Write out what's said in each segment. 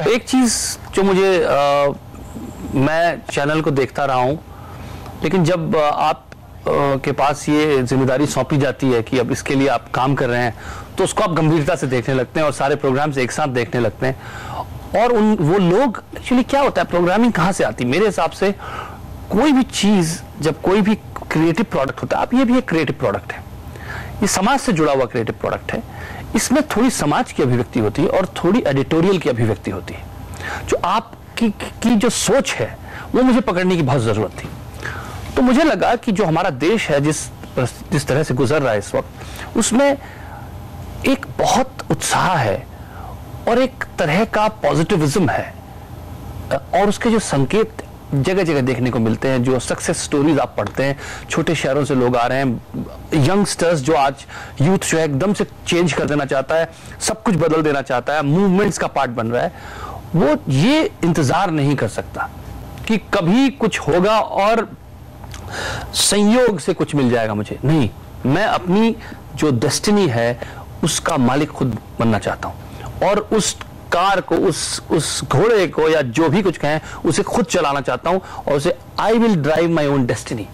एक चीज जो मुझे मैं चैनल को देखता रहा हूं, लेकिन जब आप के पास ये जिम्मेदारी सौंपी जाती है कि अब इसके लिए आप काम कर रहे हैं, तो उसको आप गंभीरता से देखने लगते हैं और सारे प्रोग्राम्स एक साथ देखने लगते हैं। और वो लोग एक्चुअली क्या होता है, प्रोग्रामिंग कहाँ से आती है? मेरे हिसाब से कोई भी चीज, जब कोई भी क्रिएटिव प्रोडक्ट होता है, अब ये भी एक क्रिएटिव प्रोडक्ट है, ये समाज से जुड़ा हुआ क्रिएटिव प्रोडक्ट है। इसमें थोड़ी समाज की अभिव्यक्ति होती है और थोड़ी एडिटोरियल की अभिव्यक्ति होती है। जो आपकी जो सोच है वो मुझे पकड़ने की बहुत जरूरत थी। तो मुझे लगा कि जो हमारा देश है, जिस तरह से गुजर रहा है इस वक्त, उसमें एक बहुत उत्साह है और एक तरह का पॉजिटिविज्म है, और उसके जो संकेत जगह जगह देखने को मिलते हैं। जो सक्सेस स्टोरीज आप पढ़ते हैं, छोटे शहरों से लोग आ रहे हैं, यंगस्टर्स जो आज यूथ जो है एकदम से चेंज कर देना चाहता है, सब कुछ बदल देना चाहता है, मूवमेंट्स का पार्ट बन रहा है, वो ये इंतजार नहीं कर सकता कि कभी कुछ होगा और संयोग से कुछ मिल जाएगा मुझे। नहीं, मैं अपनी जो डेस्टिनी है उसका मालिक खुद बनना चाहता हूं, और उस कार को, उस घोड़े को, या जो भी कुछ कहें, उसे खुद चलाना चाहता हूं, और उसे I will drive my own destiny.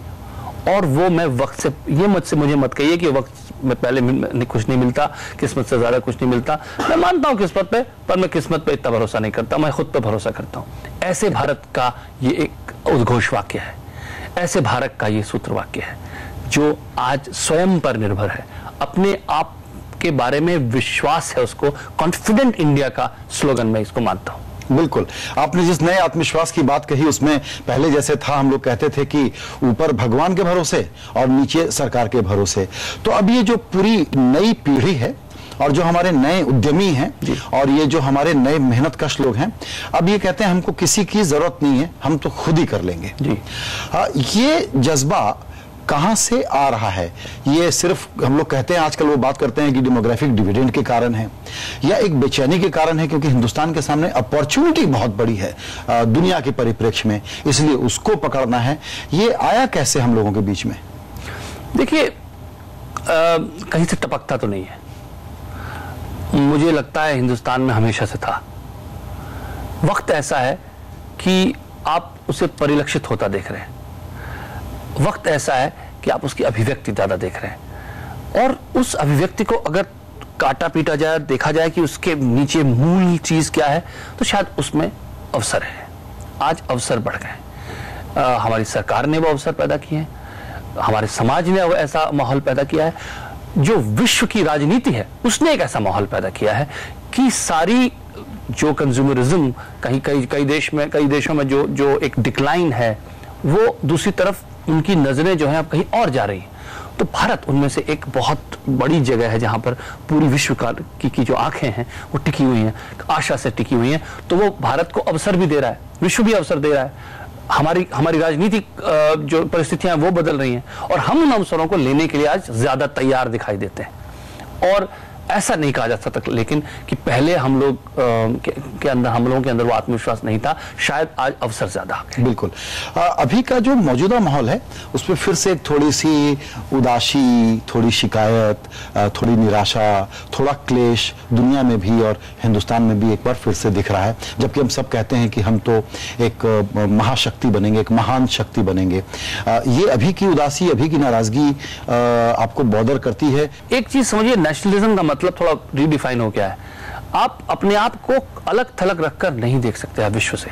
और वो मैं वक्त से, ये मुझे मत कहिए कि वक्त में पहले कुछ नहीं मिलता, किस्मत से ज्यादा कुछ नहीं मिलता। मैं मानता हूं किस्मत पे, पर मैं किस्मत पे इतना भरोसा नहीं करता, मैं खुद पे भरोसा करता हूं। ऐसे भारत का ये एक उद्घोष वाक्य है, ऐसे भारत का ये सूत्र वाक्य है जो आज स्वयं पर निर्भर है, अपने आप के बारे में विश्वास है उसको। कॉन्फिडेंट इंडिया का स्लोगन मैं इसको मानता हूं। बिल्कुल, आपने जिस नए आत्मविश्वास की बात कही, उसमें पहले जैसे था, हम लोग कहते थे कि ऊपर भगवान के भरोसे और नीचे सरकार के भरोसे। तो अब ये जो पूरी नई पीढ़ी है और जो हमारे नए उद्यमी हैं और ये जो हमारे नए मेहनतकश लोग हैं, अब ये कहते हैं हमको किसी की जरूरत नहीं है, हम तो खुद ही कर लेंगे जी। ये जज्बा कहां से आ रहा है? ये सिर्फ हम लोग कहते हैं, आजकल वो बात करते हैं कि डेमोग्राफिक डिविडेंड के कारण है, या एक बेचैनी के कारण है, क्योंकि हिंदुस्तान के सामने अपॉर्चुनिटी बहुत बड़ी है दुनिया के परिप्रेक्ष्य में, इसलिए उसको पकड़ना है। ये आया कैसे हम लोगों के बीच में? देखिए, कहीं से टपकता तो नहीं है, मुझे लगता है हिंदुस्तान में हमेशा से था। वक्त ऐसा है कि आप उसे परिलक्षित होता देख रहे हैं, वक्त ऐसा है कि आप उसकी अभिव्यक्ति ज्यादा देख रहे हैं, और उस अभिव्यक्ति को अगर काटा पीटा जाए, देखा जाए कि उसके नीचे मूल चीज क्या है, तो शायद उसमें अवसर है। आज अवसर बढ़ गए, हमारी सरकार ने वो अवसर पैदा किए हैं, हमारे समाज ने ऐसा माहौल पैदा किया है, जो विश्व की राजनीति है उसने एक ऐसा माहौल पैदा किया है कि सारी जो कंज्यूमरिज्म कई देशों में जो एक डिक्लाइन है, वो दूसरी तरफ उनकी नजरें जो हैं अब कहीं और जा रही हैं। तो भारत उनमें से एक बहुत बड़ी जगह है जहां पर पूरी विश्व की जो आंखें हैं वो टिकी हुई हैं, आशा से टिकी हुई हैं। तो वो भारत को अवसर भी दे रहा है, विश्व भी अवसर दे रहा है। हमारी राजनीतिक जो परिस्थितियां हैं वो बदल रही हैं, और हम उन अवसरों को लेने के लिए आज ज्यादा तैयार दिखाई देते हैं। और ऐसा नहीं कहा जा सकता लेकिन कि पहले हम लोग हम लोगों के अंदर वो आत्मविश्वास नहीं था, शायद आज अवसर ज्यादा आ गए। बिल्कुल, अभी का जो मौजूदा माहौल है उसमें फिर से थोड़ी सी उदासी, थोड़ी शिकायत, थोड़ी निराशा, थोड़ा क्लेश दुनिया में भी और हिंदुस्तान में भी एक बार फिर से दिख रहा है, जबकि हम सब कहते हैं कि हम तो एक महाशक्ति बनेंगे, एक महान शक्ति बनेंगे। ये अभी की उदासी, अभी की नाराजगी आपको बॉदर करती है? एक चीज समझिए, नेशनलिज्म का मतलब थोड़ा रीडिफाइन हो गया है। आप अपने आप को अलग थलग रखकर नहीं देख सकते हैं विश्व से।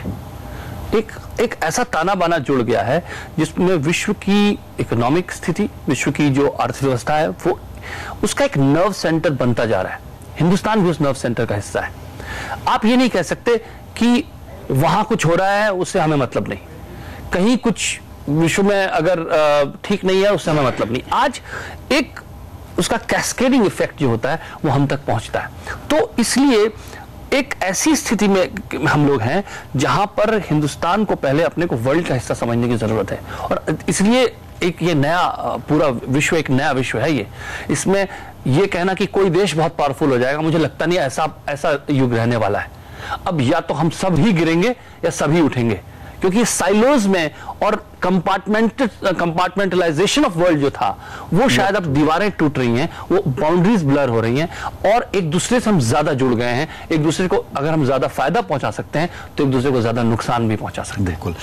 एक ऐसा ताना बाना जुड़ गया है जिसमें विश्व की इकोनॉमिक स्थिति, विश्व की जो अर्थव्यवस्था है, वो उसका एक नर्व सेंटर बनता जा रहा है। हिंदुस्तान भी उस नर्व सेंटर का हिस्सा है। आप ये नहीं कह सकते कि वहां कुछ हो रहा है उससे हमें मतलब नहीं, कहीं कुछ विश्व में अगर ठीक नहीं है उससे हमें मतलब नहीं। आज एक उसका कैस्केडिंग इफेक्ट जो होता है वो हम तक पहुंचता है। तो इसलिए एक ऐसी स्थिति में हम लोग हैं जहां पर हिंदुस्तान को पहले अपने को वर्ल्ड का हिस्सा समझने की जरूरत है, और इसलिए एक ये नया पूरा विश्व एक नया विश्व है। ये इसमें ये कहना कि कोई देश बहुत पावरफुल हो जाएगा, मुझे लगता नहीं ऐसा युग रहने वाला है। अब या तो हम सब ही गिरेंगे या सभी उठेंगे, क्योंकि साइलोज में और कंपार्टमेंटलाइजेशन ऑफ वर्ल्ड जो था वो शायद अब दीवारें टूट रही हैं, वो बाउंड्रीज ब्लर हो रही हैं और एक दूसरे से हम ज्यादा जुड़ गए हैं। एक दूसरे को अगर हम ज्यादा फायदा पहुंचा सकते हैं तो एक दूसरे को ज्यादा नुकसान भी पहुंचा सकते हैं। बिल्कुल।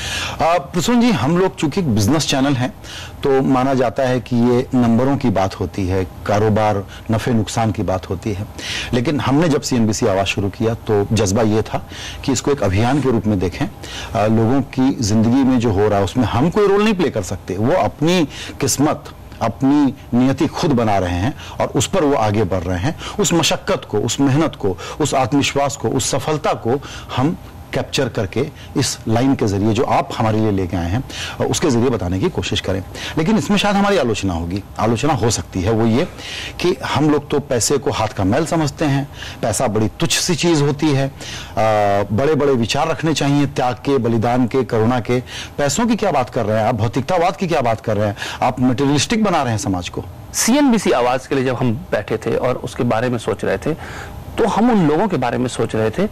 प्रसून जी, हम लोग चूंकि बिजनेस चैनल हैं तो माना जाता है कि ये नंबरों की बात होती है, कारोबार नफे नुकसान की बात होती है, लेकिन हमने जब CNBC आवाज शुरू किया तो जज्बा ये था कि इसको एक अभियान के रूप में देखें। लोगों की जिंदगी में जो हो रहा है उसमें हम कोई रोल नहीं प्ले कर सकते, वो अपनी किस्मत, अपनी नियति खुद बना रहे हैं और उस पर वो आगे बढ़ रहे हैं। उस मशक्कत को, उस मेहनत को, उस आत्मविश्वास को, उस सफलता को हम कैप्चर करके इस लाइन के जरिए जो आप हमारे लिए लेके आए हैं उसके जरिए बताने की कोशिश करें। लेकिन इसमें शायद हमारी आलोचना होगी, आलोचना हो सकती है, वो ये कि हम लोग तो पैसे को हाथ का मैल समझते हैं, पैसा बड़ी तुच्छ सी चीज होती है, बड़े बड़े विचार रखने चाहिए, त्याग के, बलिदान के, करुणा के। पैसों की क्या बात कर रहे हैं आप, भौतिकतावाद की क्या बात कर रहे हैं आप, मटेरियलिस्टिक बना रहे हैं समाज को। CNBC आवाज के लिए जब हम बैठे थे और उसके बारे में सोच रहे थे तो हम उन लोगों के बारे में सोच रहे थे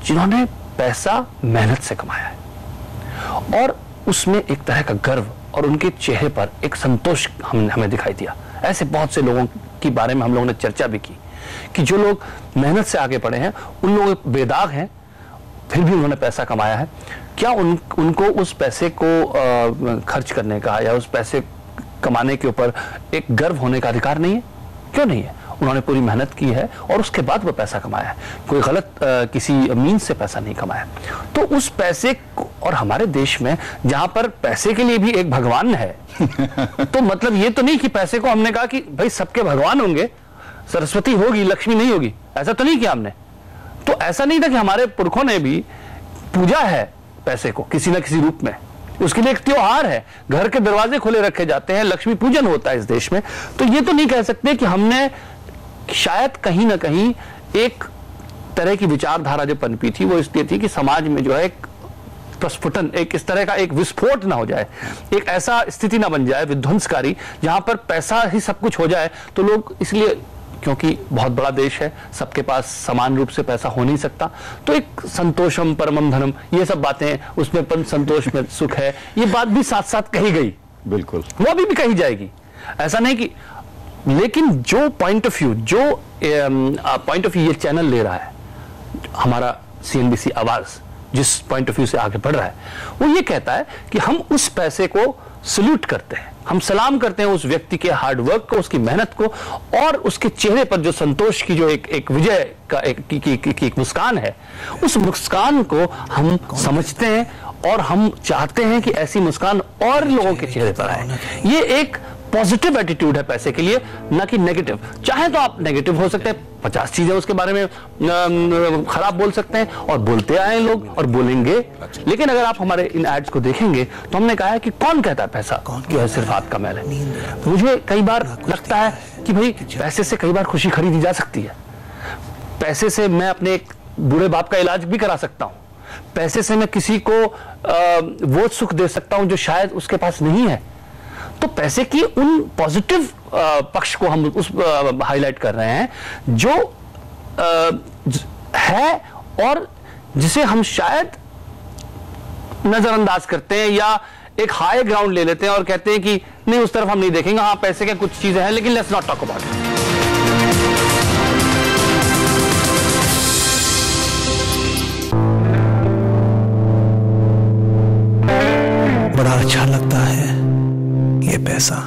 जिन्होंने पैसा मेहनत से कमाया है और उसमें एक तरह का गर्व और उनके चेहरे पर एक संतोष हमें दिखाई दिया। ऐसे बहुत से लोगों के बारे में हम लोगों ने चर्चा भी की कि जो लोग मेहनत से आगे बढ़े हैं, उन लोग बेदाग हैं फिर भी उन्होंने पैसा कमाया है। क्या उनको उस पैसे को खर्च करने का या उस पैसे कमाने के ऊपर एक गर्व होने का अधिकार नहीं है? क्यों नहीं है? उन्होंने पूरी मेहनत की है और उसके बाद वो पैसा कमाया है, कोई गलत किसी मीन से पैसा नहीं कमाया। तो उस पैसे और हमारे देश में जहां पर पैसे के लिए भी एक भगवान है तो मतलब ये तो नहीं कि पैसे को हमने कहा कि भाई सबके भगवान होंगे, सरस्वती होगी, लक्ष्मी नहीं होगी, ऐसा तो नहीं किया हमने। तो ऐसा नहीं था कि हमारे पुरखों ने भी पूजा है पैसे को किसी न किसी रूप में, उसके लिए एक त्योहार है, घर के दरवाजे खुले रखे जाते हैं, लक्ष्मी पूजन होता है इस देश में। तो ये तो नहीं कह सकते कि हमने शायद कहीं ना कहीं एक तरह की विचारधारा जो पनपी थी वो इसलिए थी कि समाज में जो है एक प्रस्फुटन, एक इस तरह का एक विस्फोट ना हो जाए, एक ऐसा स्थिति ना बन जाए विध्वंसकारी जहां पर पैसा ही सब कुछ हो जाए। तो लोग इसलिए, क्योंकि बहुत बड़ा देश है, सबके पास समान रूप से पैसा हो नहीं सकता, तो एक संतोषम परमम धनम, ये सब बातें, उसमें संतोष में सुख है, ये बात भी साथ साथ कही गई। बिल्कुल, वो अभी भी कही जाएगी, ऐसा नहीं कि, लेकिन जो पॉइंट ऑफ व्यू ये चैनल ले रहा है, हमारा CNBC आवाज जिस पॉइंट ऑफ व्यू से आगे बढ़ रहा है, वो ये कहता है कि हम उस पैसे को सल्यूट करते हैं, हम सलाम करते हैं उस व्यक्ति के हार्डवर्क को, उसकी मेहनत को, और उसके चेहरे पर जो संतोष की जो एक विजय का एक मुस्कान है, उस मुस्कान को हम समझते हैं और हम चाहते हैं कि ऐसी मुस्कान और लोगों के चेहरे पर आए। ये एक पॉजिटिव एटीट्यूड है पैसे के लिए, ना कि नेगेटिव। चाहे तो आप नेगेटिव हो सकते हैं, 50 चीजें उसके बारे में खराब बोल सकते हैं और बोलते आए लोग और बोलेंगे, लेकिन अगर आप हमारे इन एड्स को देखेंगे तो हमने कहा है कि कौन कहता है पैसा जो है सिर्फ हाथ का मैल है। मुझे कई बार लगता है कि भाई पैसे से कई बार खुशी खरीदी जा सकती है, पैसे से मैं अपने एक बूढ़े बाप का इलाज भी करा सकता हूं, पैसे से मैं किसी को वो सुख दे सकता हूं जो शायद उसके पास नहीं है। तो पैसे की उन पॉजिटिव पक्ष को हम उस हाईलाइट कर रहे हैं जो है और जिसे हम शायद नजरअंदाज करते हैं या एक हाई ग्राउंड ले लेते हैं और कहते हैं कि नहीं, उस तरफ हम नहीं देखेंगे, हाँ पैसे के कुछ चीजें हैं लेकिन let's not talk about it. बड़ा अच्छा लगता है ये पैसा।